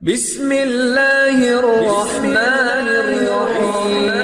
بسم اللہ الرحمن الرحیم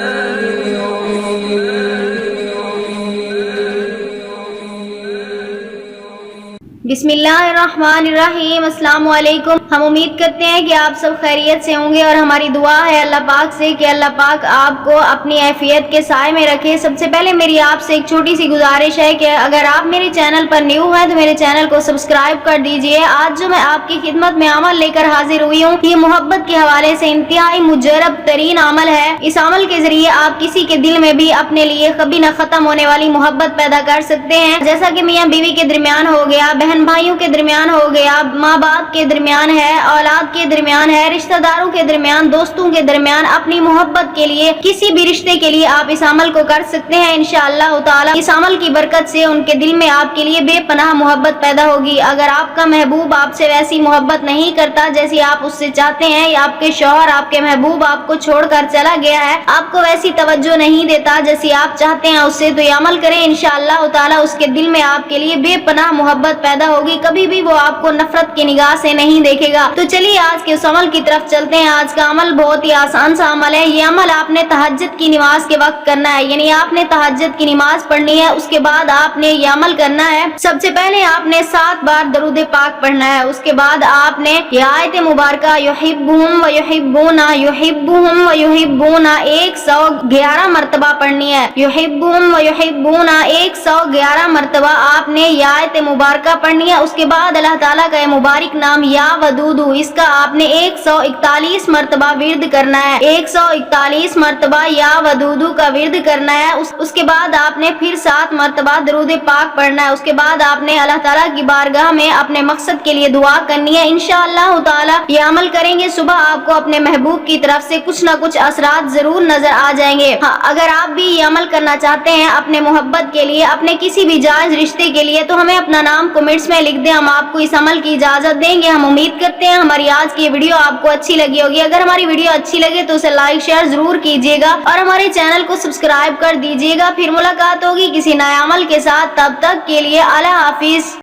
بسم اللہ الرحمن الرحیم۔ السلام علیکم۔ ہم امید کرتے ہیں کہ آپ سب خیریت سے ہوں گے اور ہماری دعا ہے اللہ پاک سے کہ اللہ پاک آپ کو اپنی عافیت کے سائے میں رکھے۔ سب سے پہلے میری آپ سے ایک چھوٹی سی گزارش ہے کہ اگر آپ میرے چینل پر نیو ہیں تو میرے چینل کو سبسکرائب کر دیجئے۔ آج جو میں آپ کی خدمت میں عمل لے کر حاضر ہوئی ہوں یہ محبت کے حوالے سے انتہائی مجرب ترین عمل ہے۔ اس عمل کے ذریعے آپ کسی کے دل میں بھی اپنے لیے کبھی نہ ختم ہونے والی محبت پیدا کر سکتے ہیں، جیسا کہ میاں بیوی کے درمیان ہو گیا، بہن بھائیوں کے درمیان ہو گیا، ماں باپ کے درمیان ہے، اولاد کے درمیان ہے، رشتہ داروں کے درمیان، دوستوں کے درمیان۔ اپنی محبت کے لیے کسی بھی رشتے کے لیے آپ اس عمل کو کر سکتے ہیں انشاءاللہ تعالی۔ اس عمل کی برکت سے ان کے دل میں آپ کے لیے بے پناہ محبت پیدا ہوگی۔ اگر آپ کا محبوب آپ سے ویسی محبت نہیں کرتا جیسی آپ اس سے چاہتے ہیں، یا آپ کے شوہر آپ کے محبوب آپ کو چھوڑ کر چلا گیا ہے، آپ کو ویسی توجہ نہیں دیتا جیسی آپ چاہتے ہیں اس سے، تو یہ عمل کریں انشاءاللہ تعالی۔ اس کے دل میں آپ کے لیے بے پناہ محبت پیدا ہوگی، کبھی بھی وہ آپ کو نفرت کی نگاہ سے نہیں دیکھے گا۔ تو چلیے آج کے اس عمل کی طرف چلتے ہیں۔ آج کا عمل بہت ہی آسان سا عمل ہے۔ یہ عمل آپ نے تہجد کی نماز کے وقت کرنا ہے، یعنی آپ نے تہجد کی نماز پڑھنی ہے، اس کے بعد آپ نے یہ عمل کرنا ہے۔ سب سے پہلے آپ نے 7 بار درود پاک پڑھنا ہے، اس کے بعد آپ نے یہ آیت مبارکہ یحبہم و یحبونا یحبہم و یحبونا 111 مرتبہ پڑھنی ہے۔ یحبہم و یحبونا 111 مرتبہ آپ نے یہ آیت مبارکہ پڑھنی ہے۔ اس کے بعد اللہ تعالیٰ کا یہ مبارک نام یا ودودو، اس کا آپ نے 141 مرتبہ ورد کرنا ہے۔ 141 مرتبہ یا ودودو کا ورد کرنا ہے۔ اس کے بعد آپ نے پھر 7 مرتبہ درود پاک پڑھنا ہے۔ اس کے بعد آپ نے اللہ تعالیٰ کی بارگاہ میں اپنے مقصد کے لیے دعا کرنی ہے انشاءاللہ تعالیٰ۔ یہ عمل کریں گے صبح آپ کو اپنے محبوب کی طرف سے کچھ نہ کچھ اثرات ضرور نظر آ جائیں گے۔ ہاں، اگر آپ بھی یہ عمل کرنا چاہتے ہیں اپنے محبت کے لیے، اپنے کسی بھی جائز رشتے کے لیے، تو ہمیں اپنا نام کمنٹس میں لکھ دیں، ہم آپ کو اس عمل کی اجازت دیں گے۔ ہم امید کرتے ہیں ہماری آج کی ویڈیو آپ کو اچھی لگی ہوگی۔ اگر ہماری ویڈیو اچھی لگے تو اسے لائک شیئر ضرور کیجیے گا اور ہمارے چینل کو سبسکرائب کر دیجیے گا۔ پھر ملاقات ہوگی کسی نئے عمل کے ساتھ، تب تک کے لیے اللہ حافظ۔